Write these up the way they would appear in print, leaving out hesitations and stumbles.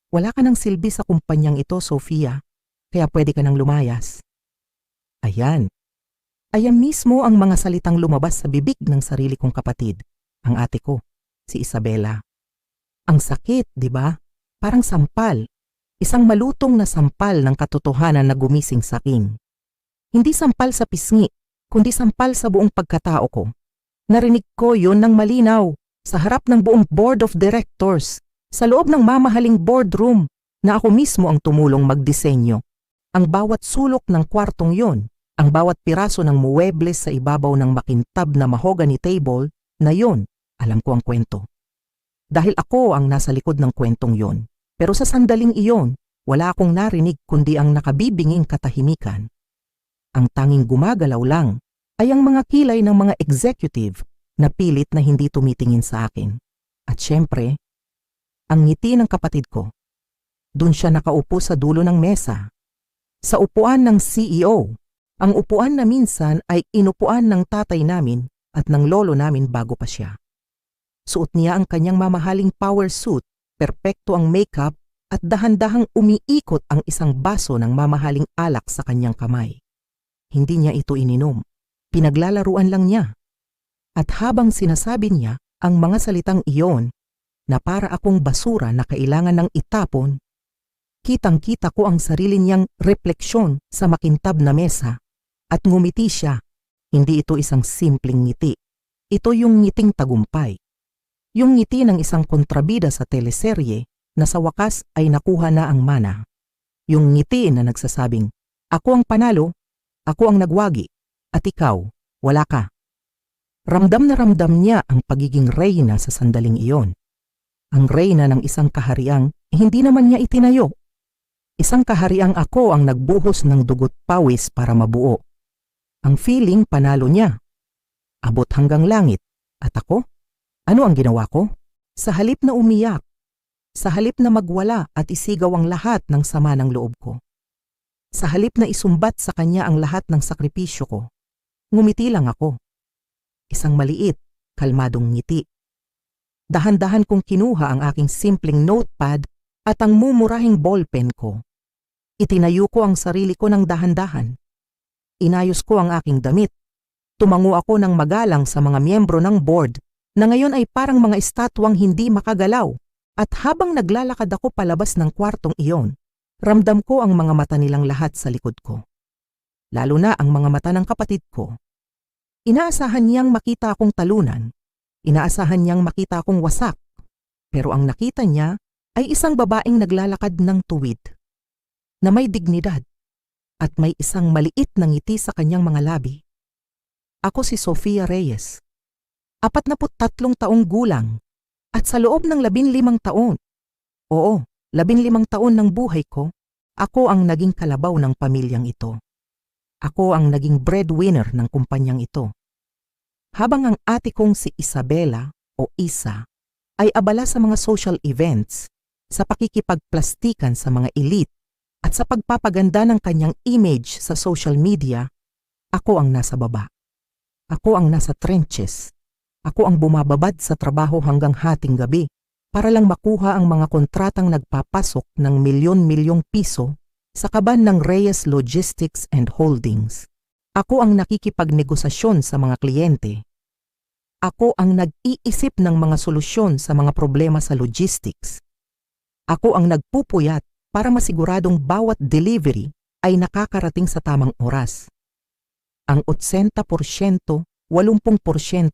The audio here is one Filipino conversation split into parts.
Wala ka ng silbi sa kumpanyang ito, Sofia, kaya pwede ka nang lumayas. Ayan. Ayan mismo ang mga salitang lumabas sa bibig ng sarili kong kapatid, ang ate ko, si Isabela. Ang sakit, di ba? Parang sampal. Isang malutong na sampal ng katotohanan na gumising sa akin. Hindi sampal sa pisngi, kundi sampal sa buong pagkatao ko. Narinig ko yon ng malinaw, sa harap ng buong board of directors, sa loob ng mamahaling boardroom na ako mismo ang tumulong magdisenyo. Ang bawat sulok ng kwartong yon, ang bawat piraso ng muwebles sa ibabaw ng makintab na mahogany table na yon, alam ko ang kwento. Dahil ako ang nasa likod ng kwentong yon. Pero sa sandaling iyon, wala akong narinig kundi ang nakabibinging katahimikan. Ang tanging gumagalaw lang ay ang mga kilay ng mga executive na pilit na hindi tumitingin sa akin. At syempre, ang ngiti ng kapatid ko. Doon siya nakaupo sa dulo ng mesa. Sa upuan ng CEO, ang upuan na minsan ay inupuan ng tatay namin at ng lolo namin bago pa siya. Suot niya ang kanyang mamahaling power suit, perpekto ang makeup at dahan-dahang umiikot ang isang baso ng mamahaling alak sa kanyang kamay. Hindi niya ito ininom, pinaglalaruan lang niya. At habang sinasabi niya ang mga salitang iyon, na para akong basura na kailangan ng itapon, kitang-kita ko ang sarili niyang refleksyon sa makintab na mesa at ngumiti siya. Hindi ito isang simpleng ngiti. Ito yung ngiting tagumpay. Yung ngiti ng isang kontrabida sa teleserye na sa wakas ay nakuha na ang mana. Yung ngiti na nagsasabing, ako ang panalo, ako ang nagwagi, at ikaw, wala ka. Ramdam na ramdam niya ang pagiging reyna sa sandaling iyon. Ang reyna ng isang kahariang hindi naman niya itinayo. Isang kahariang ako ang nagbuhos ng dugot pawis para mabuo. Ang feeling panalo niya. Abot hanggang langit. At ako? Ano ang ginawa ko? Sa halip na umiyak, sa halip na magwala at isigaw ang lahat ng sama ng loob ko. Sa halip na isumbat sa kanya ang lahat ng sakripisyo ko, ngumiti lang ako. Isang maliit, kalmadong ngiti. Dahan-dahan kong kinuha ang aking simpleng notepad at ang mumurahing ballpen ko. Itinayo ko ang sarili ko ng dahan-dahan. Inayos ko ang aking damit. Tumango ako ng magalang sa mga miyembro ng board na ngayon ay parang mga estatwang hindi makagalaw. At habang naglalakad ako palabas ng kwartong iyon, ramdam ko ang mga mata nilang lahat sa likod ko. Lalo na ang mga mata ng kapatid ko. Inaasahan niyang makita akong talunan. Inaasahan niyang makita akong wasak, pero ang nakita niya ay isang babaeng naglalakad ng tuwid, na may dignidad, at may isang maliit na ngiti sa kanyang mga labi. Ako si Sofia Reyes, 43 taong gulang, at sa loob ng 15 taon, 15 taon ng buhay ko, ako ang naging kalabaw ng pamilyang ito. Ako ang naging breadwinner ng kumpanyang ito. Habang ang ate kong si Isabela o Isa ay abala sa mga social events, sa pakikipagplastikan sa mga elite at sa pagpapaganda ng kanyang image sa social media, ako ang nasa baba. Ako ang nasa trenches. Ako ang bumababad sa trabaho hanggang hating gabi para lang makuha ang mga kontratang nagpapasok ng milyon-milyong piso sa kaban ng Reyes Logistics and Holdings. Ako ang nakikipagnegosasyon sa mga kliyente. Ako ang nag-iisip ng mga solusyon sa mga problema sa logistics. Ako ang nagpupuyat para masiguradong bawat delivery ay nakakarating sa tamang oras. Ang 80%, 80%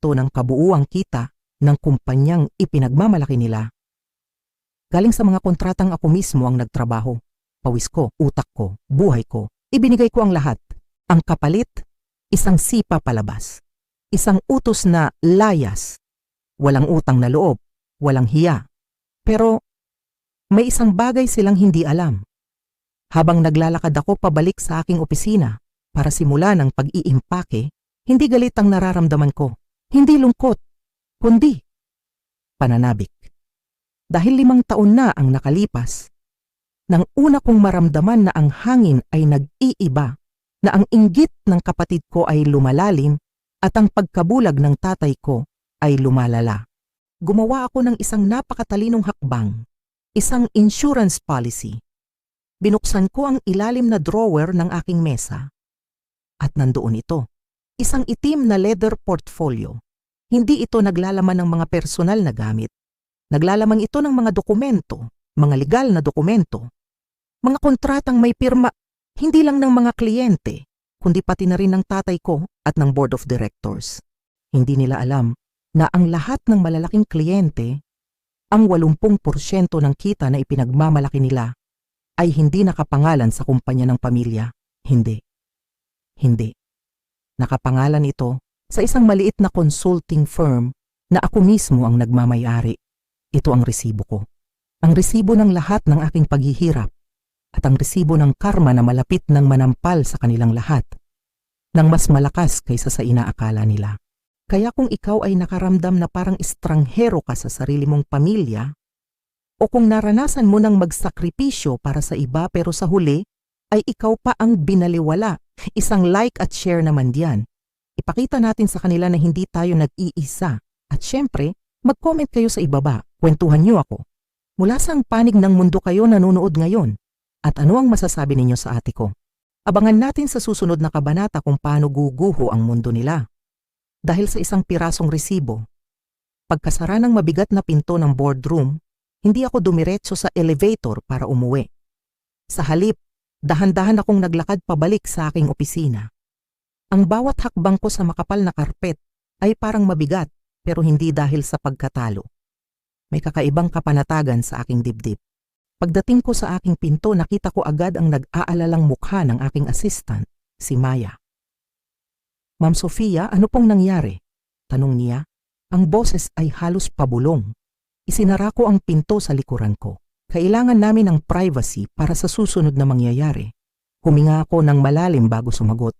ng kabuuang kita ng kumpanyang ipinagmamalaki nila. Galing sa mga kontratang ako mismo ang nagtrabaho. Pawis ko, utak ko, buhay ko, ibinigay ko ang lahat. Ang kapalit, isang sipa palabas. Isang utos na layas. Walang utang na loob, walang hiya. Pero may isang bagay silang hindi alam. Habang naglalakad ako pabalik sa aking opisina para simulan ang pag-iimpake, hindi galit ang nararamdaman ko. Hindi lungkot, kundi pananabik. Dahil 5 taon na ang nakalipas, nang una kong maramdaman na ang hangin ay nag-iiba, na ang inggit ng kapatid ko ay lumalalim at ang pagkabulag ng tatay ko ay lumalala. Gumawa ako ng isang napakatalinong hakbang. Isang insurance policy. Binuksan ko ang ilalim na drawer ng aking mesa. At nandoon ito. Isang itim na leather portfolio. Hindi ito naglalaman ng mga personal na gamit. Naglalaman ito ng mga dokumento, mga legal na dokumento, mga kontratang may pirma, hindi lang ng mga kliyente, kundi pati na rin ng tatay ko at ng board of directors. Hindi nila alam na ang lahat ng malalaking kliyente, ang 80% ng kita na ipinagmamalaki nila, ay hindi nakapangalan sa kumpanya ng pamilya. Hindi. Nakapangalan ito sa isang maliit na consulting firm na ako mismo ang nagmamay-ari. Ito ang resibo ko. Ang resibo ng lahat ng aking paghihirap at ang resibo ng karma na malapit ng manampal sa kanilang lahat nang mas malakas kaysa sa inaakala nila. Kaya kung ikaw ay nakaramdam na parang estranghero ka sa sarili mong pamilya o kung naranasan mo ng magsakripisyo para sa iba pero sa huli ay ikaw pa ang binaliwala, isang like at share naman diyan. Ipakita natin sa kanila na hindi tayo nag-iisa at syempre mag-comment kayo sa ibaba, kwentuhan niyo ako. Mula saang panig ng mundo kayo nanonood ngayon at ano ang masasabi ninyo sa ate ko? Abangan natin sa susunod na kabanata kung paano guguho ang mundo nila. Dahil sa isang pirasong resibo, pagkasara ng mabigat na pinto ng boardroom, hindi ako dumiretso sa elevator para umuwi. Sa halip, dahan-dahan akong naglakad pabalik sa aking opisina. Ang bawat hakbang ko sa makapal na karpet ay parang mabigat pero hindi dahil sa pagkatalo. May kakaibang kapanatagan sa aking dibdib. Pagdating ko sa aking pinto, nakita ko agad ang nag-aalalang mukha ng aking assistant, si Maya. Ma'am Sofia, ano pong nangyari? Tanong niya. Ang boses ay halos pabulong. Isinara ko ang pinto sa likuran ko. Kailangan namin ng privacy para sa susunod na mangyayari. Huminga ako ng malalim bago sumagot.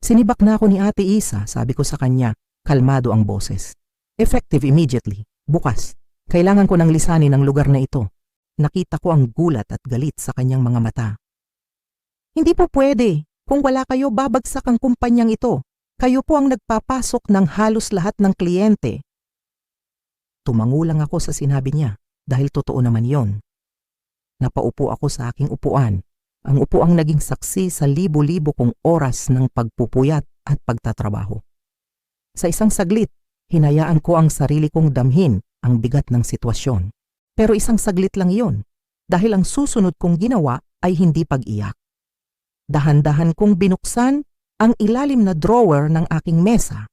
Sinibak na ako ni Ate Isa, sabi ko sa kanya, kalmado ang boses. Effective immediately, bukas. Kailangan ko ng lisanin ang lugar na ito. Nakita ko ang gulat at galit sa kanyang mga mata. Hindi po pwede. Kung wala kayo, babagsak ang kumpanyang ito. Kayo po ang nagpapasok ng halos lahat ng kliyente. Tumango lang ako sa sinabi niya dahil totoo naman yon. Napaupo ako sa aking upuan. Ang upuang naging saksi sa libo-libo kong oras ng pagpupuyat at pagtatrabaho. Sa isang saglit, hinayaan ko ang sarili kong damhin ang bigat ng sitwasyon. Pero isang saglit lang yon dahil ang susunod kong ginawa ay hindi pag-iyak. Dahan-dahan kong binuksan ang ilalim na drawer ng aking mesa.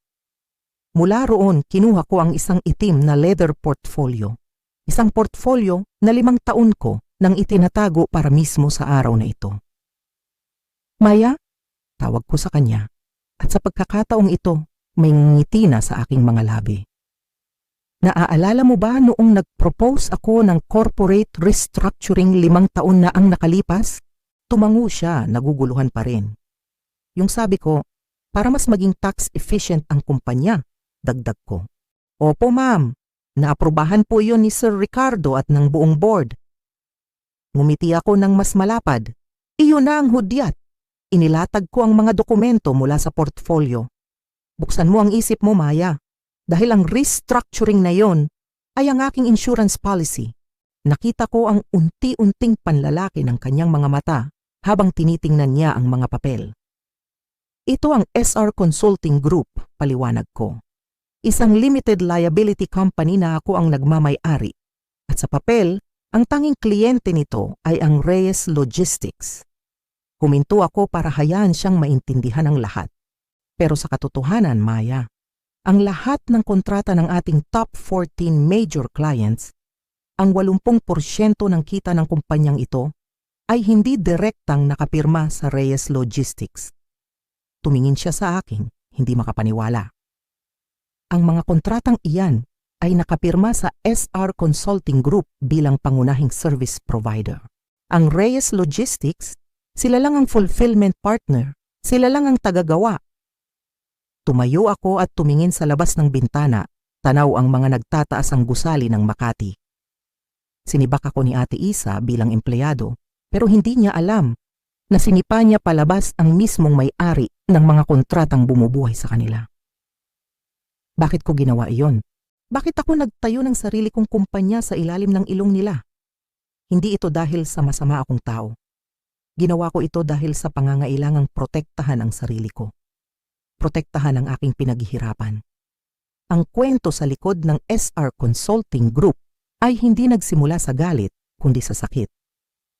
Mula roon, kinuha ko ang isang itim na leather portfolio. Isang portfolio na 5 taon ko nang itinatago para mismo sa araw na ito. Maya, tawag ko sa kanya. At sa pagkakataong ito, may ngiti na sa aking mga labi. Naaalala mo ba noong nag-propose ako ng corporate restructuring 5 taon na ang nakalipas? Tumango siya, naguguluhan pa rin. Yung sabi ko, para mas maging tax efficient ang kumpanya, dagdag ko. Opo ma'am, naaprubahan po yun ni Sir Ricardo at ng buong board. Ngumiti ako ng mas malapad. Iyon na ang hudyat. Inilatag ko ang mga dokumento mula sa portfolio. Buksan mo ang isip mo, Maya. Dahil ang restructuring na yon ay ang aking insurance policy. Nakita ko ang unti-unting panlalaki ng kanyang mga mata habang tinitingnan niya ang mga papel. Ito ang SR Consulting Group, paliwanag ko. Isang limited liability company na ako ang nagmamay-ari. At sa papel, ang tanging kliyente nito ay ang Reyes Logistics. Huminto ako para hayaan siyang maintindihan ang lahat. Pero sa katotohanan, Maya, ang lahat ng kontrata ng ating top 14 major clients, ang 80% ng kita ng kumpanyang ito ay hindi direktang nakapirma sa Reyes Logistics. Tumingin siya sa akin, hindi makapaniwala. Ang mga kontratang iyan ay nakapirma sa SR Consulting Group bilang pangunahing service provider. Ang Reyes Logistics, sila lang ang fulfillment partner, sila lang ang tagagawa. Tumayo ako at tumingin sa labas ng bintana, tanaw ang mga nagtataas ang gusali ng Makati. Sinibak ako ni Ate Isa bilang empleyado, pero hindi niya alam na sinipa niya palabas ang mismong may-ari ng mga kontratang bumubuhay sa kanila. Bakit ko ginawa iyon? Bakit ako nagtayo ng sarili kong kumpanya sa ilalim ng ilong nila? Hindi ito dahil sa masama akong tao. Ginawa ko ito dahil sa pangangailangang protektahan ang sarili ko. Protektahan ang aking pinaghihirapan. Ang kwento sa likod ng SR Consulting Group ay hindi nagsimula sa galit, kundi sa sakit.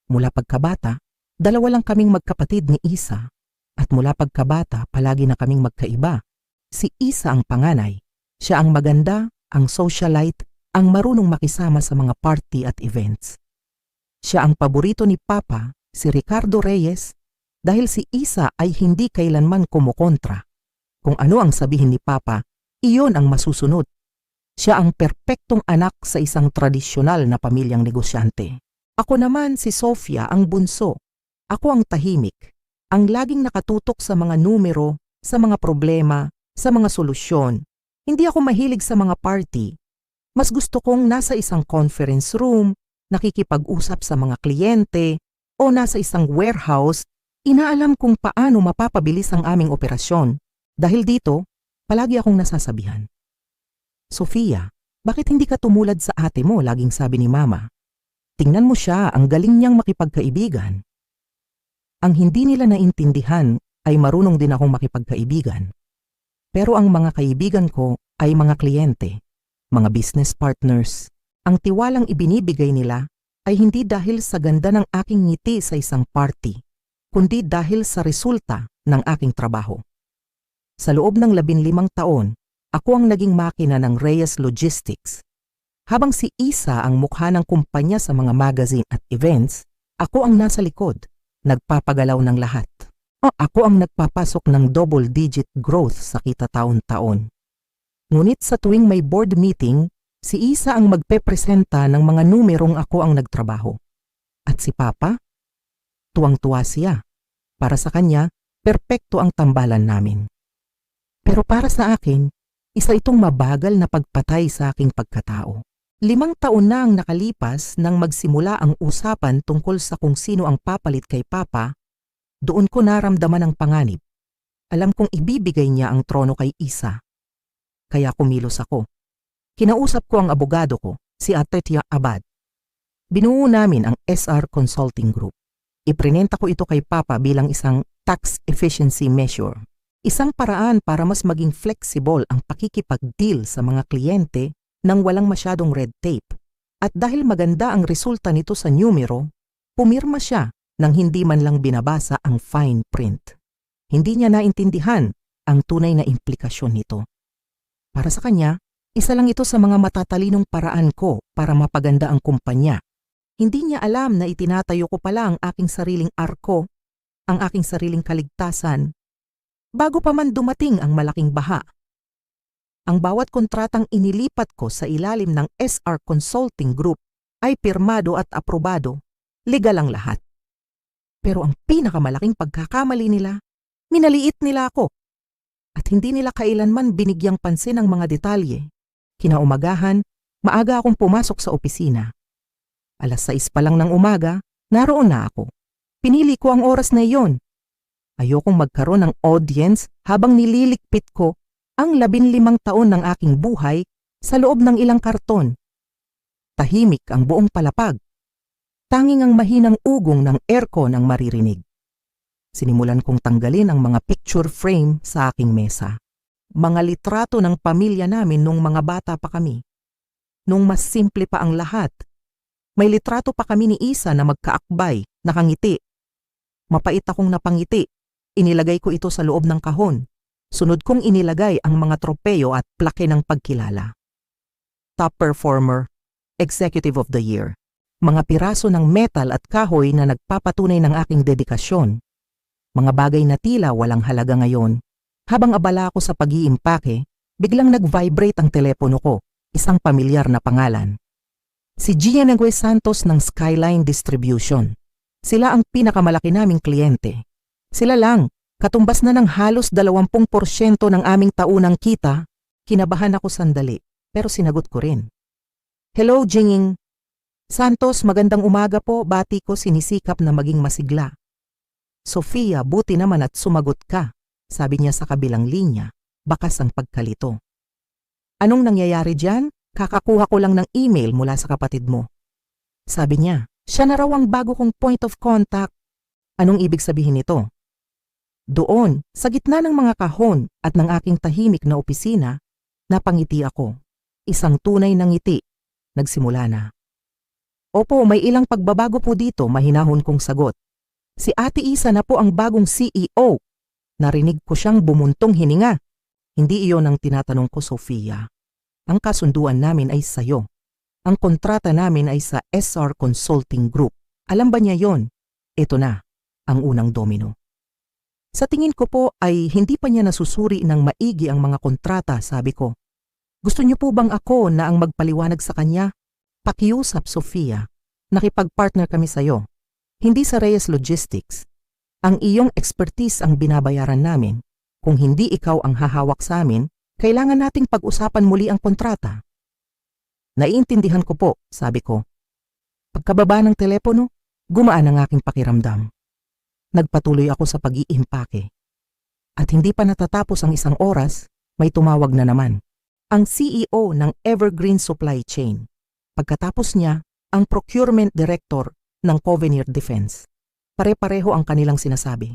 Mula pagkabata, dalawa lang kaming magkapatid ni Isa. At mula pagkabata, palagi na kaming magkaiba. Si Isa ang panganay. Siya ang maganda, ang socialite, ang marunong makisama sa mga party at events. Siya ang paborito ni Papa, si Ricardo Reyes, dahil si Isa ay hindi kailanman kumukontra. Kung ano ang sabihin ni Papa, iyon ang masusunod. Siya ang perpektong anak sa isang tradisyonal na pamilyang negosyante. Ako naman si Sofia ang bunso. Ako ang tahimik, ang laging nakatutok sa mga numero, sa mga problema, sa mga solusyon. Hindi ako mahilig sa mga party. Mas gusto kong nasa isang conference room, nakikipag-usap sa mga kliyente, o nasa isang warehouse, inaalam kung paano mapapabilis ang aming operasyon. Dahil dito, palagi akong nasasabihan. Sofia, bakit hindi ka tumulad sa ate mo, laging sabi ni Mama. Tingnan mo siya, ang galing niyang makipagkaibigan. Ang hindi nila naintindihan ay marunong din akong makipagkaibigan. Pero ang mga kaibigan ko ay mga kliyente, mga business partners. Ang tiwalang ibinibigay nila ay hindi dahil sa ganda ng aking ngiti sa isang party, kundi dahil sa resulta ng aking trabaho. Sa loob ng 15 taon, ako ang naging makina ng Reyes Logistics. Habang si Isa ang mukha ng kumpanya sa mga magazine at events, ako ang nasa likod, nagpapagalaw ng lahat. Ako ang nagpapasok ng double-digit growth sa kita taon-taon. Ngunit sa tuwing may board meeting, si Isa ang magpepresenta ng mga numerong ako ang nagtrabaho. At si Papa? Tuwang-tuwa siya. Para sa kanya, perpekto ang tambalan namin. Pero para sa akin, isa itong mabagal na pagpatay sa aking pagkatao. 5 taon na ang nakalipas nang magsimula ang usapan tungkol sa kung sino ang papalit kay Papa. Doon ko naramdaman ang panganib. Alam kong ibibigay niya ang trono kay Isa. Kaya kumilos ako. Kinausap ko ang abogado ko, si Atetia Abad. Binuo namin ang SR Consulting Group. Iprinenta ko ito kay Papa bilang isang tax efficiency measure. Isang paraan para mas maging flexible ang pakikipag-deal sa mga kliyente nang walang masyadong red tape. At dahil maganda ang resulta nito sa numero, pumirma siya nang hindi man lang binabasa ang fine print. Hindi niya naintindihan ang tunay na implikasyon nito. Para sa kanya, isa lang ito sa mga matatalinong paraan ko para mapaganda ang kumpanya. Hindi niya alam na itinatayo ko pala ang aking sariling arko, ang aking sariling kaligtasan, bago pa man dumating ang malaking baha. Ang bawat kontratang inilipat ko sa ilalim ng SR Consulting Group ay pirmado at aprobado, legal ang lahat. Pero ang pinakamalaking pagkakamali nila, minaliit nila ako. At hindi nila kailanman binigyang pansin ang mga detalye. Kinaumagahan, maaga akong pumasok sa opisina. 6:00 pa lang ng umaga, naroon na ako. Pinili ko ang oras na iyon. Ayokong magkaroon ng audience habang nililikpit ko ang 15 taon ng aking buhay sa loob ng ilang karton. Tahimik ang buong palapag. Tanging ang mahinang ugong ng aircon ang maririnig. Sinimulan kong tanggalin ang mga picture frame sa aking mesa. Mga litrato ng pamilya namin nung mga bata pa kami. Nung mas simple pa ang lahat. May litrato pa kami ni Isa na magkaakbay, nakangiti. Mapait akong napangiti. Inilagay ko ito sa loob ng kahon. Sunod kong inilagay ang mga tropeyo at plake ng pagkilala. Top performer, executive of the year. Mga piraso ng metal at kahoy na nagpapatunay ng aking dedikasyon. Mga bagay na tila walang halaga ngayon. Habang abala ako sa pag-iimpake, biglang nag-vibrate ang telepono ko, isang pamilyar na pangalan. Si Gia Neguez Santos ng Skyline Distribution. Sila ang pinakamalaki naming kliyente. Sila lang, katumbas na ng halos 20% ng aming taunang kita. Kinabahan ako sandali, pero sinagot ko rin. Hello, Jinging. Santos, magandang umaga po, bati ko sinisikap na maging masigla. Sofia, buti naman at sumagot ka, sabi niya sa kabilang linya, bakas ang pagkalito. Anong nangyayari dyan? Kakakuha ko lang ng email mula sa kapatid mo. Sabi niya, Siya na raw ang bago kong point of contact. Anong ibig sabihin nito? Doon, sa gitna ng mga kahon at ng aking tahimik na opisina, napangiti ako. Isang tunay na ngiti. Nagsimula na. Opo, may ilang pagbabago po dito, mahinahon kong sagot. Si Ate Isa na po ang bagong CEO. Narinig ko siyang bumuntong hininga. Hindi iyon ang tinatanong ko, Sofia. Ang kasunduan namin ay sayo. Ang kontrata namin ay sa SR Consulting Group. Alam ba niya yon? Ito na, ang unang domino. Sa tingin ko po ay hindi pa niya nasusuri ng maigi ang mga kontrata, sabi ko. Gusto niyo po bang ako na ang magpaliwanag sa kanya? Pakiusap, Sofia. Nakipag-partner kami sayo. Hindi sa Reyes Logistics. Ang iyong expertise ang binabayaran namin. Kung hindi ikaw ang hahawak sa amin, kailangan nating pag-usapan muli ang kontrata. Naiintindihan ko po, sabi ko. Pagkababa ng telepono, gumaan ang aking pakiramdam. Nagpatuloy ako sa pag-iimpake. At hindi pa natatapos ang isang oras, may tumawag na naman. Ang CEO ng Evergreen Supply Chain. Pagkatapos niya, ang Procurement Director ng Covenir Defense. Pare-pareho ang kanilang sinasabi.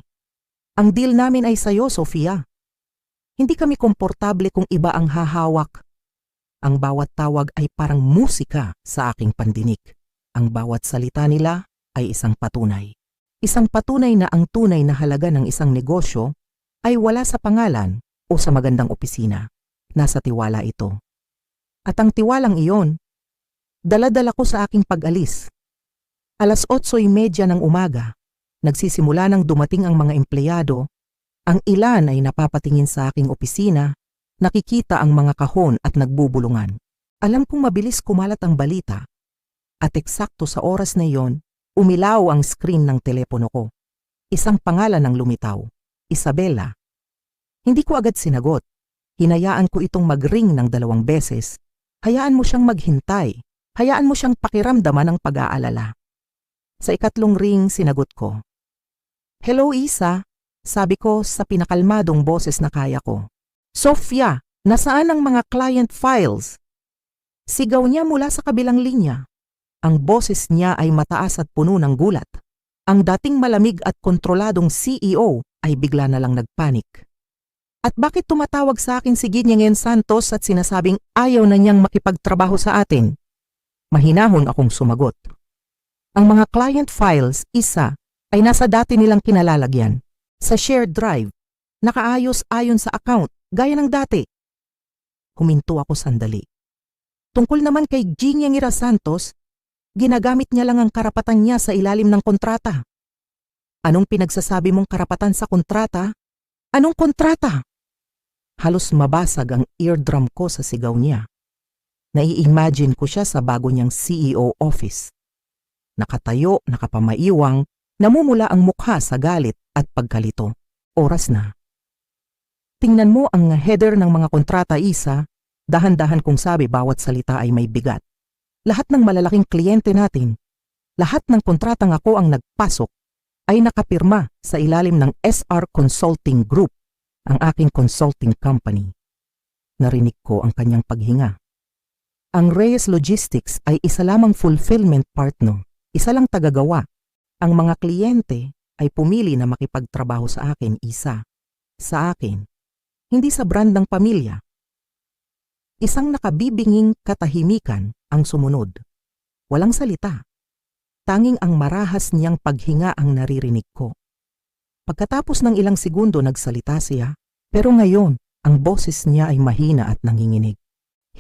Ang deal namin ay sayo, Sofia. Hindi kami komportable kung iba ang hahawak. Ang bawat tawag ay parang musika sa aking pandinig. Ang bawat salita nila ay isang patunay. Isang patunay na ang tunay na halaga ng isang negosyo ay wala sa pangalan o sa magandang opisina. Nasa tiwala ito. At ang tiwalang iyon, dala-dala ko sa aking pag-alis. 8:30 ng umaga, nagsisimula nang dumating ang mga empleyado. Ang ilan ay napapatingin sa aking opisina, nakikita ang mga kahon at nagbubulungan. Alam kong mabilis kumalat ang balita. At eksakto sa oras na iyon, umilaw ang screen ng telepono ko. Isang pangalan ang lumitaw, Isabela. Hindi ko agad sinagot. Hinayaan ko itong mag-ring ng 2 beses. Hayaan mo siyang maghintay. Hayaan mo siyang pakiramdaman ng pag-aalala. Sa ikatlong ring, sinagot ko. Hello, Isa. Sabi ko sa pinakalmadong boses na kaya ko. Sofia, nasaan ang mga client files? Sigaw niya mula sa kabilang linya. Ang boses niya ay mataas at puno ng gulat. Ang dating malamig at kontroladong CEO ay bigla na lang nagpanik. At bakit tumatawag sa akin si Gideon Santos at sinasabing ayaw na niyang makipagtrabaho sa atin? Mahinahon akong sumagot. Ang mga client files, Isa, ay nasa dati nilang kinalalagyan. Sa shared drive, nakaayos ayon sa account, gaya ng dati. Huminto ako sandali. Tungkol naman kay Gideon Santos, ginagamit niya lang ang karapatan niya sa ilalim ng kontrata. Anong pinagsasabi mong karapatan sa kontrata? Anong kontrata? Halos mabasag ang eardrum ko sa sigaw niya. Nai-imagine ko siya sa bago niyang CEO office. Nakatayo, nakapamaiwang, namumula ang mukha sa galit at pagkalito. Oras na. Tingnan mo ang header ng mga kontrata, Isa. Dahan-dahan kong sabi bawat salita ay may bigat. Lahat ng malalaking kliyente natin, lahat ng kontratang ako ang nagpasok, ay nakapirma sa ilalim ng SR Consulting Group, ang aking consulting company. Narinig ko ang kanyang paghinga. Ang Reyes Logistics ay isa lamang fulfillment partner, isa lang tagagawa. Ang mga kliyente ay pumili na makipagtrabaho sa akin, Isa. Sa akin, hindi sa brand ng pamilya. Isang nakabibinging katahimikan ang sumunod. Walang salita. Tanging ang marahas niyang paghinga ang naririnig ko. Pagkatapos ng ilang segundo nagsalita siya, pero ngayon ang boses niya ay mahina at nanginginig.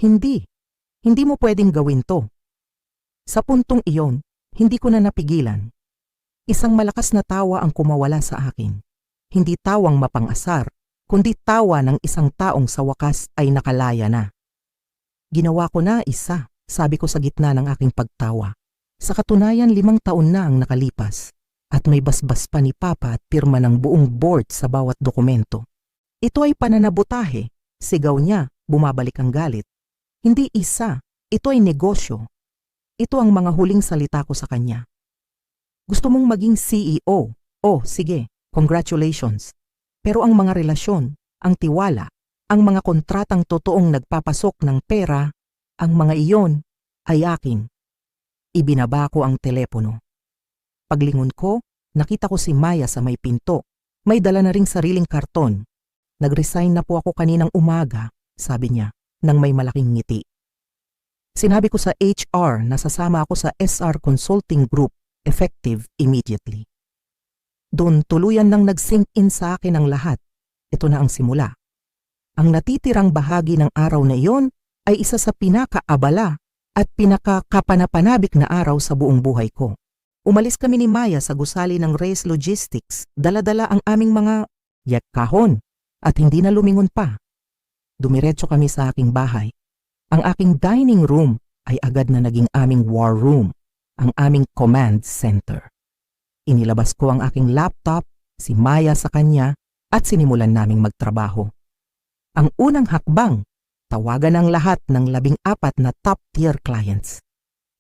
Hindi mo pwedeng gawin to. Sa puntong iyon, hindi ko na napigilan. Isang malakas na tawa ang kumawala sa akin. Hindi tawang mapang-asar, kundi tawa ng isang taong sa wakas ay nakalaya na. Ginawa ko na, Isa, sabi ko sa gitna ng aking pagtawa. Sa katunayan 5 taon na ang nakalipas at may basbas pa ni Papa at pirma ng buong board sa bawat dokumento. Ito ay pananabutahe, sigaw niya, bumabalik ang galit. Hindi, Isa, ito ay negosyo. Ito ang mga huling salita ko sa kanya. Gusto mong maging CEO? Oh, sige, congratulations. Pero ang mga relasyon, ang tiwala, ang mga kontratang totoong nagpapasok ng pera, ang mga iyon ay akin. Ibinaba ko ang telepono. Paglingon ko, nakita ko si Maya sa may pinto. May dala na ring sariling karton. Nag-resign na po ako kaninang umaga, sabi niya, nang may malaking ngiti. Sinabi ko sa HR na sasama ako sa SR Consulting Group, effective immediately. Doon tuluyan nang nag-sink in sa akin ang lahat. Ito na ang simula. Ang natitirang bahagi ng araw na iyon ay isa sa pinakaabala at pinakakapanapanabik na araw sa buong buhay ko. Umalis kami ni Maya sa gusali ng Reyes Logistics, dala-dala ang aming mga kahon at hindi na lumingon pa. Dumiretso kami sa aking bahay. Ang aking dining room ay agad na naging aming war room, ang aming command center. Inilabas ko ang aking laptop, si Maya sa kanya at sinimulan naming magtrabaho. Ang unang hakbang, tawagan ang lahat ng 14 na top-tier clients.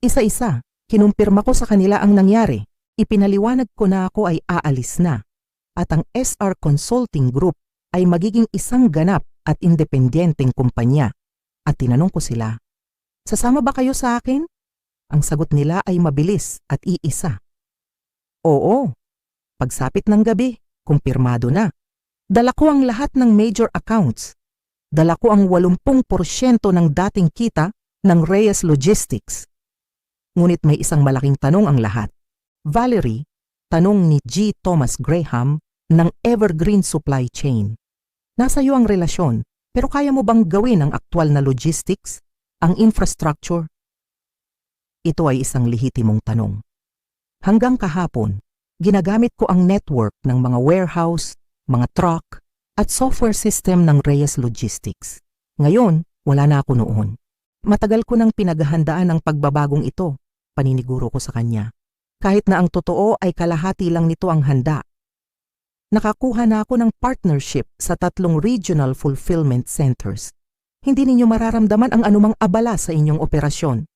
Isa-isa, kinumpirma ko sa kanila ang nangyari. Ipinaliwanag ko na ako ay aalis na at ang SR Consulting Group ay magiging isang ganap at independenteng kumpanya. At tinanong ko sila, sasama ba kayo sa akin? Ang sagot nila ay mabilis at iisa. Oo. Pagsapit ng gabi, kumpirmado na. Dala ko ang lahat ng major accounts. Dala ko ang 80% ng dating kita ng Reyes Logistics. Ngunit may isang malaking tanong ang lahat. Valerie, tanong ni G. Thomas Graham ng Evergreen Supply Chain. Nasa iyo ang relasyon, pero kaya mo bang gawin ang aktwal na logistics, ang infrastructure? Ito ay isang lehitimong tanong. Hanggang kahapon, ginagamit ko ang network ng mga warehouse, mga truck, at software system ng Reyes Logistics. Ngayon, wala na ako noon. Matagal ko nang pinaghahandaan ang pagbabagong ito, paniniguro ko sa kanya. Kahit na ang totoo ay kalahati lang nito ang handa. Nakakuha na ako ng partnership sa 3 regional fulfillment centers. Hindi ninyo mararamdaman ang anumang abala sa inyong operasyon.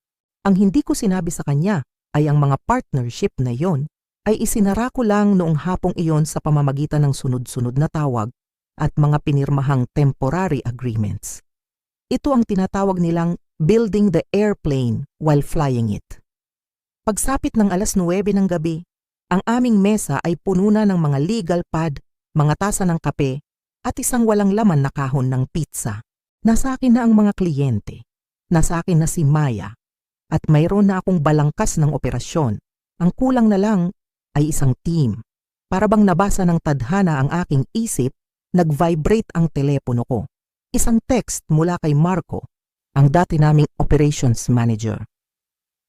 Ang hindi ko sinabi sa kanya ay ang mga partnership na iyon ay isinara ko lang noong hapong iyon sa pamamagitan ng sunod-sunod na tawag at mga pinirmahang temporary agreements. Ito ang tinatawag nilang building the airplane while flying it. Pagsapit ng 9:00 ng gabi, ang aming mesa ay puno na ng mga legal pad, mga tasa ng kape, at isang walang laman na kahon ng pizza. Nasa akin na ang mga kliyente. Nasa akin na si Maya. At mayroon na akong balangkas ng operasyon. Ang kulang na lang ay isang team. Para bang nabasa ng tadhana ang aking isip, nag-vibrate ang telepono ko. Isang text mula kay Marco, ang dati naming operations manager.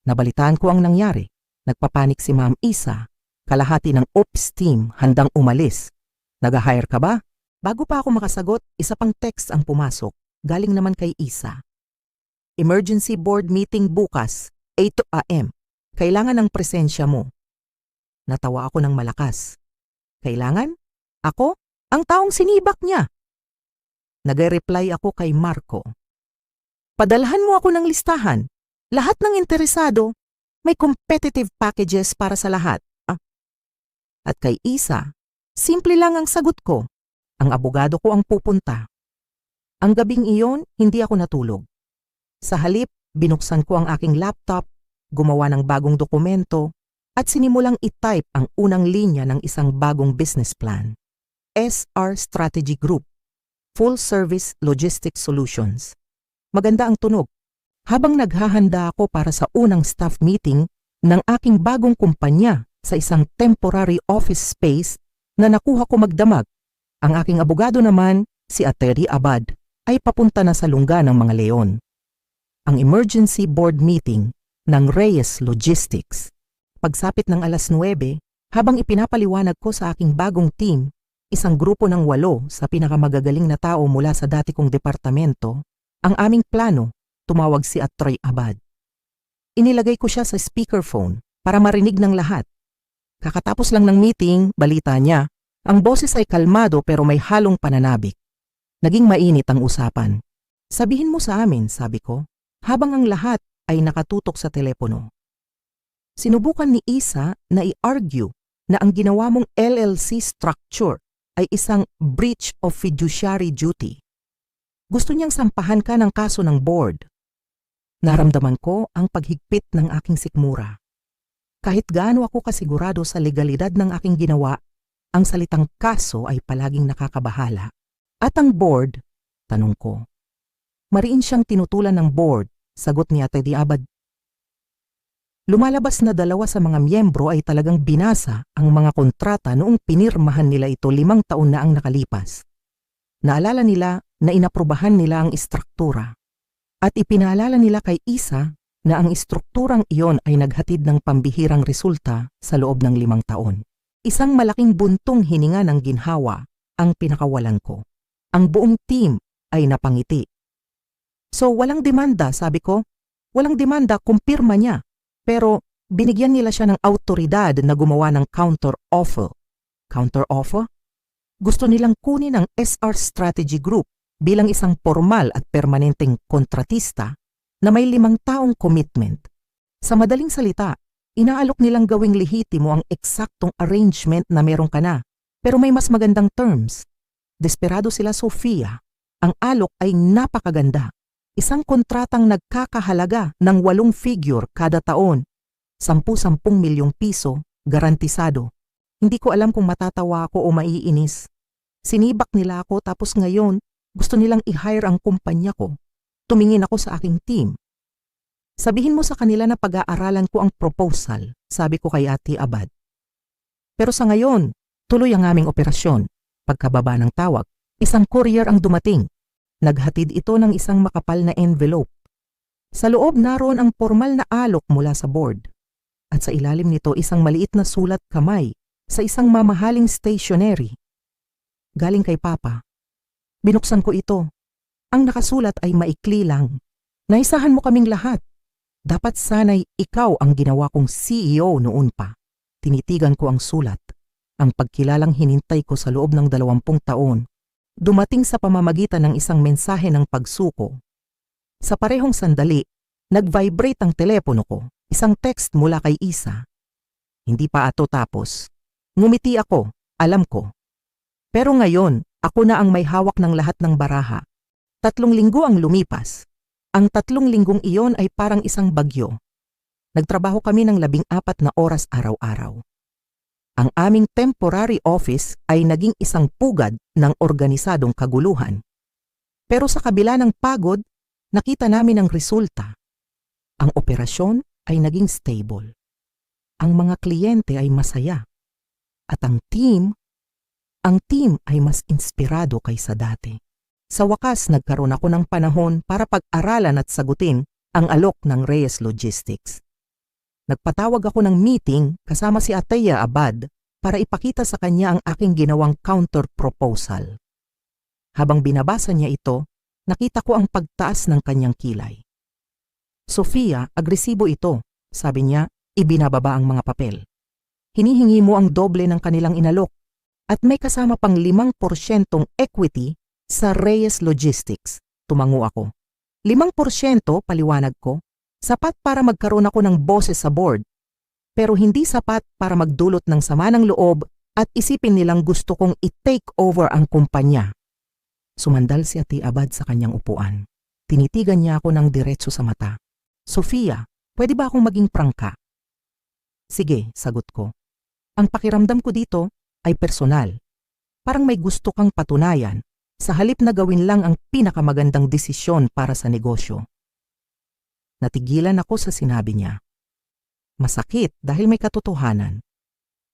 Nabalitaan ko ang nangyari. Nagpapanik si Ma'am Isa. Kalahati ng ops team handang umalis. Nag-hire ka ba? Bago pa ako makasagot, isa pang text ang pumasok. Galing naman kay Isa. Emergency board meeting bukas, 8 a.m. Kailangan ng presensya mo. Natawa ako ng malakas. Kailangan? Ako? Ang taong sinibak niya. Nag-reply ako kay Marco. Padalhan mo ako ng listahan. Lahat ng interesado, may competitive packages para sa lahat. At kay Isa, simple lang ang sagot ko. Ang abogado ko ang pupunta. Ang gabing iyon, hindi ako natulog. Sa halip, binuksan ko ang aking laptop, gumawa ng bagong dokumento, at sinimulang i-type ang unang linya ng isang bagong business plan. SR Strategy Group, Full Service Logistics Solutions. Maganda ang tunog. Habang naghahanda ako para sa unang staff meeting ng aking bagong kumpanya sa isang temporary office space na nakuha ko magdamag, ang aking abogado naman, si Attorney Abad, ay papunta na sa lungga ng mga leon. Ang emergency board meeting ng Reyes Logistics. Pagsapit ng 9:00, habang ipinapaliwanag ko sa aking bagong team, isang grupo ng 8 sa pinakamagagaling na tao mula sa dati kong departamento, ang aming plano, tumawag si Attorney Abad. Inilagay ko siya sa speakerphone para marinig ng lahat. Kakatapos lang ng meeting, balita niya, ang boses ay kalmado pero may halong pananabik. Naging mainit ang usapan. Sabihin mo sa amin, sabi ko, habang ang lahat ay nakatutok sa telepono. Sinubukan ni Isa na i-argue na ang ginawa mong LLC structure ay isang breach of fiduciary duty. Gusto niyang sampahan ka ng kaso ng board. Naramdaman ko ang paghigpit ng aking sikmura. Kahit gaano ako kasigurado sa legalidad ng aking ginawa, ang salitang kaso ay palaging nakakabahala. At ang board, tanong ko. Mariin siyang tinutulan ng board, sagot ni Ate Diabad. Lumalabas na 2 sa mga miyembro ay talagang binasa ang mga kontrata noong pinirmahan nila ito 5 taon na ang nakalipas. Naalala nila na inaprubahan nila ang istruktura. At ipinaalala nila kay Isa na ang istrukturang iyon ay naghatid ng pambihirang resulta sa loob ng 5 taon. Isang malaking buntong hininga ng ginhawa ang pinakawalan ko. Ang buong team ay napangiti. So walang demanda, sabi ko. Walang demanda, kumpirma niya. Pero binigyan nila siya ng autoridad na gumawa ng counter-offer. Counter-offer? Gusto nilang kunin ang SR Strategy Group bilang isang formal at permanenteng kontratista na may 5 taong commitment. Sa madaling salita, inaalok nilang gawing lehitimo ang eksaktong arrangement na meron ka na, pero may mas magandang terms. Desperado sila, Sofia. Ang alok ay napakaganda. Isang kontratang nagkakahalaga ng 8 figure kada taon. 10 milyong piso, garantisado. Hindi ko alam kung matatawa ako o maiinis. Sinibak nila ako tapos ngayon gusto nilang i-hire ang kumpanya ko. Tumingin ako sa aking team. Sabihin mo sa kanila na pag-aaralan ko ang proposal, sabi ko kay Ate Abad. Pero sa ngayon, tuloy ang aming operasyon. Pagkababa ng tawag, isang courier ang dumating. Naghatid ito ng isang makapal na envelope. Sa loob naroon ang formal na alok mula sa board. At sa ilalim nito isang maliit na sulat kamay sa isang mamahaling stationery. Galing kay Papa. Binuksan ko ito. Ang nakasulat ay maikli lang. Naisahan mo kaming lahat. Dapat sana'y ikaw ang ginawa kong CEO noon pa. Tinitigan ko ang sulat. Ang pagkilalang hinintay ko sa loob ng 20 taon. Dumating sa pamamagitan ng isang mensahe ng pagsuko. Sa parehong sandali, nag-vibrate ang telepono ko. Isang text mula kay Isa. Hindi pa ato tapos. Ngumiti ako, alam ko. Pero ngayon, ako na ang may hawak ng lahat ng baraha. 3 linggo ang lumipas. Ang 3 linggong iyon ay parang isang bagyo. Nagtrabaho kami ng 14 na oras araw-araw. Ang aming temporary office ay naging isang pugad ng organisadong kaguluhan. Pero sa kabila ng pagod, nakita namin ang resulta. Ang operasyon ay naging stable. Ang mga kliyente ay masaya. At ang team ay mas inspirado kaysa dati. Sa wakas, nagkaroon ako ng panahon para pag-aralan at sagutin ang alok ng Reyes Logistics. Nagpatawag ako ng meeting kasama si Ateya Abad para ipakita sa kanya ang aking ginawang counter-proposal. Habang binabasa niya ito, nakita ko ang pagtaas ng kanyang kilay. Sofia, agresibo ito, sabi niya, ibinababa ang mga papel. Hinihingi mo ang doble ng kanilang inalok at may kasama pang 5% equity sa Reyes Logistics. Tumango ako. 5%, paliwanag ko, sapat para magkaroon ako ng boses sa board, pero hindi sapat para magdulot ng sama ng loob at isipin nilang gusto kong i-take over ang kumpanya. Sumandal si Ate Abad sa kanyang upuan. Tinitigan niya ako ng diretso sa mata. Sofia, pwede ba akong maging prangka? Sige, sagot ko. Ang pakiramdam ko dito ay personal. Parang may gusto kang patunayan sa halip na gawin lang ang pinakamagandang desisyon para sa negosyo. Natigilan ako sa sinabi niya. Masakit dahil may katotohanan.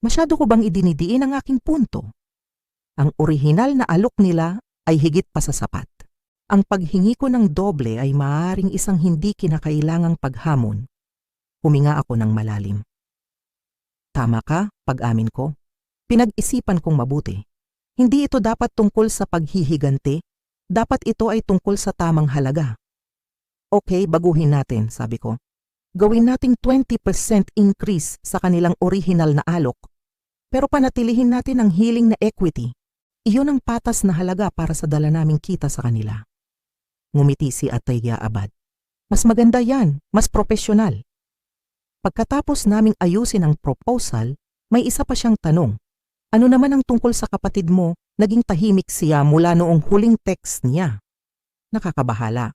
Masyado ko bang idinidiin ang aking punto? Ang orihinal na alok nila ay higit pa sa sapat. Ang paghingi ko ng doble ay maaaring isang hindi kinakailangang paghamon. Huminga ako ng malalim. Tama ka, pag-amin ko. Pinag-isipan kong mabuti. Hindi ito dapat tungkol sa paghihiganti, dapat ito ay tungkol sa tamang halaga. Okay, baguhin natin, sabi ko. Gawin nating 20% increase sa kanilang original na alok, pero panatilihin natin ang hiling na equity. Iyon ang patas na halaga para sa dala naming kita sa kanila. Ngumiti si Ateya Abad. Mas maganda yan, mas profesional. Pagkatapos naming ayusin ang proposal, may isa pa siyang tanong. Ano naman ang tungkol sa kapatid mo, naging tahimik siya mula noong huling text niya? Nakakabahala.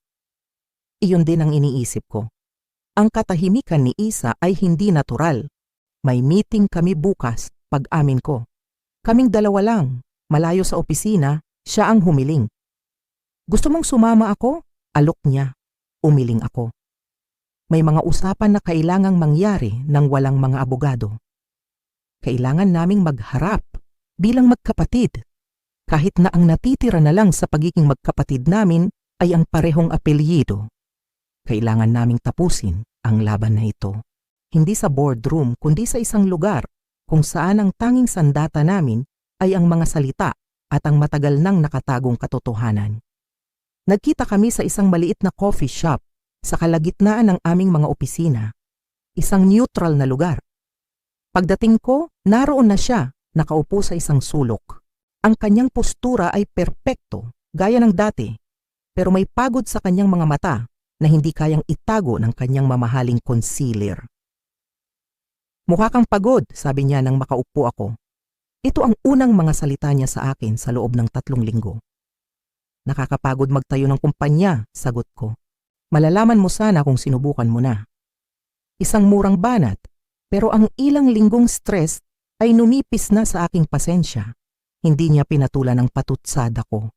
Iyon din ang iniisip ko. Ang katahimikan ni Isa ay hindi natural. May meeting kami bukas, pag-amin ko. Kaming dalawa lang, malayo sa opisina, siya ang humiling. Gusto mong sumama ako? Alok niya. Umiling ako. May mga usapan na kailangang mangyari nang walang mga abogado. Kailangan naming magharap bilang magkapatid. Kahit na ang natitira na lang sa pagiging magkapatid namin ay ang parehong apelyido. Kailangan naming tapusin ang laban na ito. Hindi sa boardroom kundi sa isang lugar kung saan ang tanging sandata namin ay ang mga salita at ang matagal nang nakatagong katotohanan. Nagkita kami sa isang maliit na coffee shop sa kalagitnaan ng aming mga opisina. Isang neutral na lugar. Pagdating ko, naroon na siya, nakaupo sa isang sulok. Ang kanyang postura ay perpekto, gaya ng dati, pero may pagod sa kanyang mga mata na hindi kayang itago ng kanyang mamahaling concealer. Mukha kang pagod, sabi niya nang makaupo ako. Ito ang unang mga salita niya sa akin sa loob ng 3 linggo. Nakakapagod magtayo ng kumpanya, sagot ko. Malalaman mo sana kung sinubukan mo na. Isang murang banat, pero ang ilang linggong stress ay numipis na sa aking pasensya. Hindi niya pinatulan ang patutsada ko.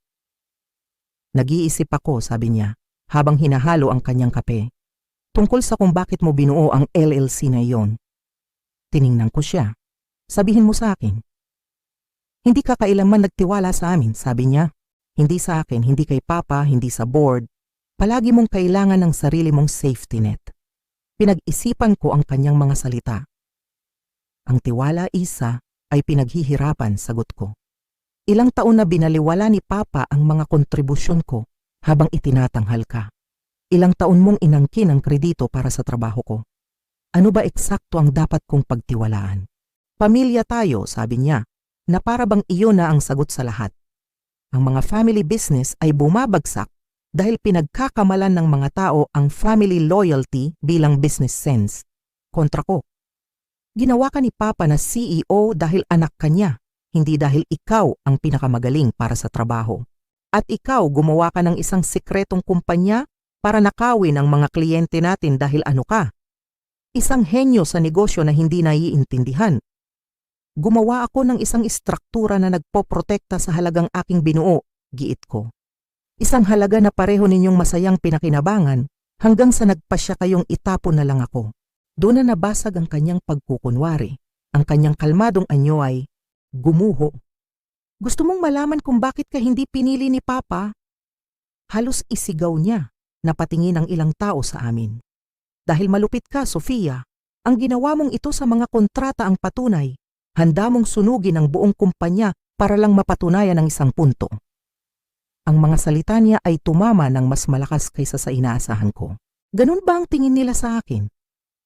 Nag-iisip ako, sabi niya, habang hinahalo ang kanyang kape. Tungkol sa kung bakit mo binuo ang LLC na iyon. Tiningnan ko siya. Sabihin mo sa akin. Hindi ka kailanman nagtiwala sa amin, sabi niya. Hindi sa akin, hindi kay Papa, hindi sa board. Palagi mong kailangan ng sarili mong safety net. Pinag-isipan ko ang kanyang mga salita. Ang tiwala, Isa, ay pinaghihirapan, sagot ko. Ilang taon na binaliwala ni Papa ang mga kontribusyon ko habang itinatanghal ka. Ilang taon mong inangkin ang kredito para sa trabaho ko. Ano ba eksakto ang dapat kong pagtiwalaan? Pamilya tayo, sabi niya, na para bang iyon na ang sagot sa lahat. Ang mga family business ay bumabagsak dahil pinagkakamalan ng mga tao ang family loyalty bilang business sense. Kontra ko. Ginawa ka ni Papa na CEO dahil anak ka niya, hindi dahil ikaw ang pinakamagaling para sa trabaho. At ikaw gumawa ka ng isang sikretong kumpanya para nakawin ang mga kliyente natin dahil ano ka? Isang henyo sa negosyo na hindi naiintindihan. Gumawa ako ng isang istruktura na nagpoprotekta sa halagang aking binuo, giit ko. Isang halaga na pareho ninyong masayang pinakinabangan hanggang sa nagpasya kayong itapon na lang ako. Doon na nabasag ang kanyang pagkukunwari. Ang kanyang kalmadong anyo ay gumuho. Gusto mong malaman kung bakit ka hindi pinili ni Papa? Halos isigaw niya, napatingin ang ilang tao sa amin. Dahil malupit ka, Sofia, ang ginawa mong ito sa mga kontrata ang patunay. Handa mong sunugin ang buong kumpanya para lang mapatunayan ang isang punto. Ang mga salita niya ay tumama ng mas malakas kaysa sa inaasahan ko. Ganun ba ang tingin nila sa akin?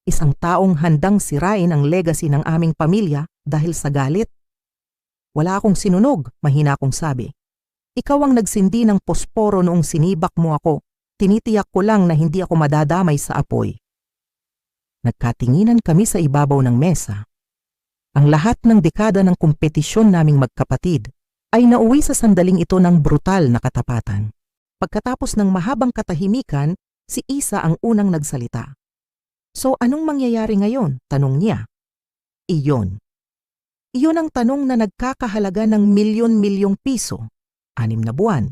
Isang taong handang sirain ang legacy ng aming pamilya dahil sa galit? Wala akong sinunog, mahina akong sabi. Ikaw ang nagsindi ng posporo noong sinibak mo ako. Tinitiyak ko lang na hindi ako madadamay sa apoy. Nagkatinginan kami sa ibabaw ng mesa. Ang lahat ng dekada ng kompetisyon naming magkapatid ay nauwi sa sandaling ito ng brutal na katapatan. Pagkatapos ng mahabang katahimikan, si Isa ang unang nagsalita. So anong mangyayari ngayon? Tanong niya. Iyon. Iyon ang tanong na nagkakahalaga ng milyon-milyong piso. 6 na buwan.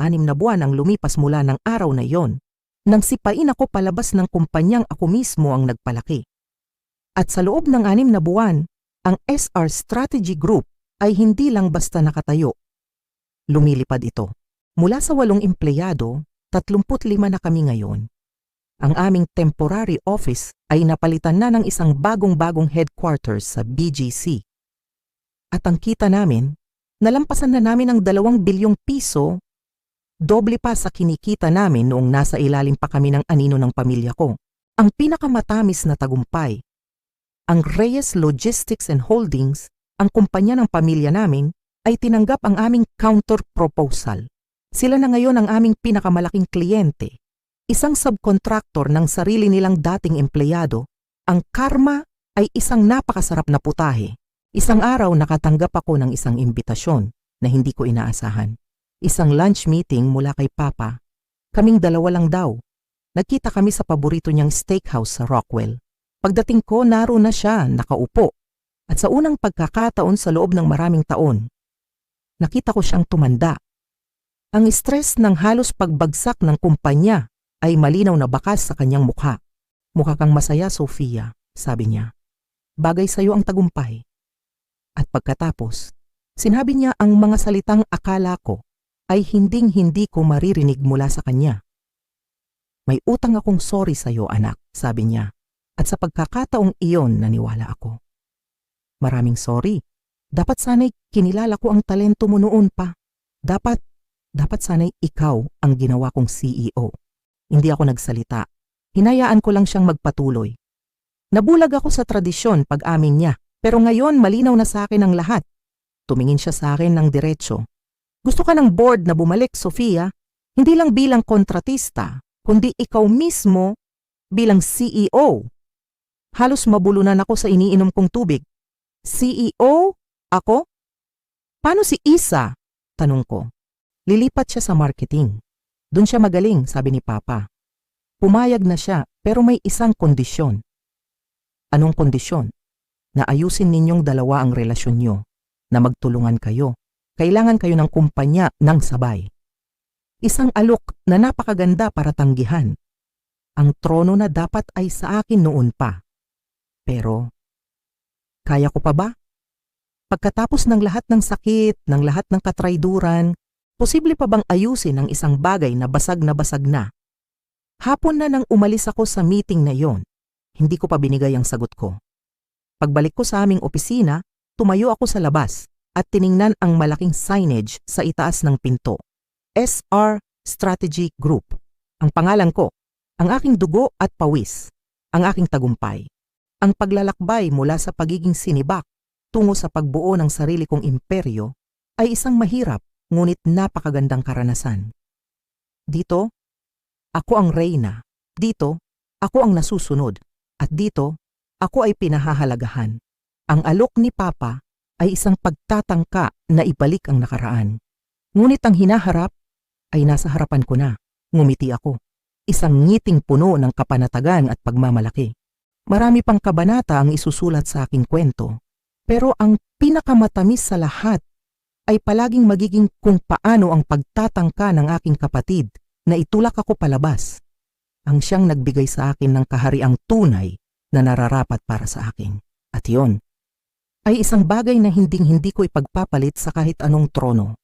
6 na buwan ang lumipas mula ng araw na iyon. Nang sipain ako palabas ng kumpanyang ako mismo ang nagpalaki. At sa loob ng 6 na buwan, ang SR Strategy Group ay hindi lang basta nakatayo. Lumilipad ito. Mula sa 8 empleyado, 35 na kami ngayon. Ang aming temporary office ay napalitan na ng isang bagong-bagong headquarters sa BGC. At ang kita namin, nalampasan na namin ang 2 bilyong piso, doble pa sa kinikita namin noong nasa ilalim pa kami ng anino ng pamilya ko. Ang pinakamatamis na tagumpay, ang Reyes Logistics and Holdings, ang kumpanya ng pamilya namin, ay tinanggap ang aming counter proposal. Sila na ngayon ang aming pinakamalaking kliyente. Isang subcontractor ng sarili nilang dating empleyado. Ang karma ay isang napakasarap na putahe. Isang araw nakatanggap ako ng isang imbitasyon na hindi ko inaasahan. Isang lunch meeting mula kay Papa. Kaming 2 lang daw. Nagkita kami sa paborito niyang steakhouse sa Rockwell. Pagdating ko, naroon na siya, nakaupo. At sa unang pagkakataon sa loob ng maraming taon, nakita ko siyang tumanda. Ang stress ng halos pagbagsak ng kumpanya ay malinaw na bakas sa kanyang mukha. Mukha kang masaya, Sofia, sabi niya. Bagay sa'yo ang tagumpay. At pagkatapos, sinabi niya ang mga salitang akala ko ay hinding-hindi ko maririnig mula sa kanya. May utang akong sorry sa'yo, anak, sabi niya. At sa pagkakataong iyon, naniwala ako. Maraming sorry. Dapat sana'y kinilala ko ang talento mo noon pa. Dapat sana'y ikaw ang ginawa kong CEO. Hindi ako nagsalita. Hinayaan ko lang siyang magpatuloy. Nabulag ako sa tradisyon pag-amin niya, pero ngayon malinaw na sa akin ang lahat. Tumingin siya sa akin ng diretso. Gusto ka ng board na bumalik, Sofia? Hindi lang bilang kontratista, kundi ikaw mismo bilang CEO. Halos mabulunan ako sa iniinom kong tubig. CEO? Ako? Paano si Isa? Tanong ko. Lilipat siya sa marketing. Doon siya magaling, sabi ni Papa. Pumayag na siya, pero may isang kondisyon. Anong kondisyon? Na ayusin ninyong dalawa ang relasyon nyo, na magtulungan kayo. Kailangan kayo ng kumpanya ng sabay. Isang alok na napakaganda para tanggihan. Ang trono na dapat ay sa akin noon pa. Pero, kaya ko pa ba? Pagkatapos ng lahat ng sakit, ng lahat ng katrayduran, posible pa bang ayusin ang isang bagay na basag na basag na? Hapon na nang umalis ako sa meeting na yon, hindi ko pa binigay ang sagot ko. Pagbalik ko sa aming opisina, tumayo ako sa labas at tiningnan ang malaking signage sa itaas ng pinto. SR Strategy Group. Ang pangalan ko, ang aking dugo at pawis, ang aking tagumpay. Ang paglalakbay mula sa pagiging sinibak tungo sa pagbuo ng sarili kong imperyo ay isang mahirap ngunit napakagandang karanasan. Dito, ako ang reyna. Dito, ako ang nasusunod. At dito, ako ay pinahahalagahan. Ang alok ni Papa ay isang pagtatangka na ibalik ang nakaraan. Ngunit ang hinaharap ay nasa harapan ko na. Ngumiti ako. Isang ngiting puno ng kapanatagan at pagmamalaki. Marami pang kabanata ang isusulat sa aking kwento. Pero ang pinakamatamis sa lahat ay palaging magiging kung paano ang pagtatangka ng aking kapatid na itulak ako palabas. Ang siyang nagbigay sa akin ng kahariang tunay na nararapat para sa akin. At yon ay isang bagay na hinding-hindi ko ipagpapalit sa kahit anong trono.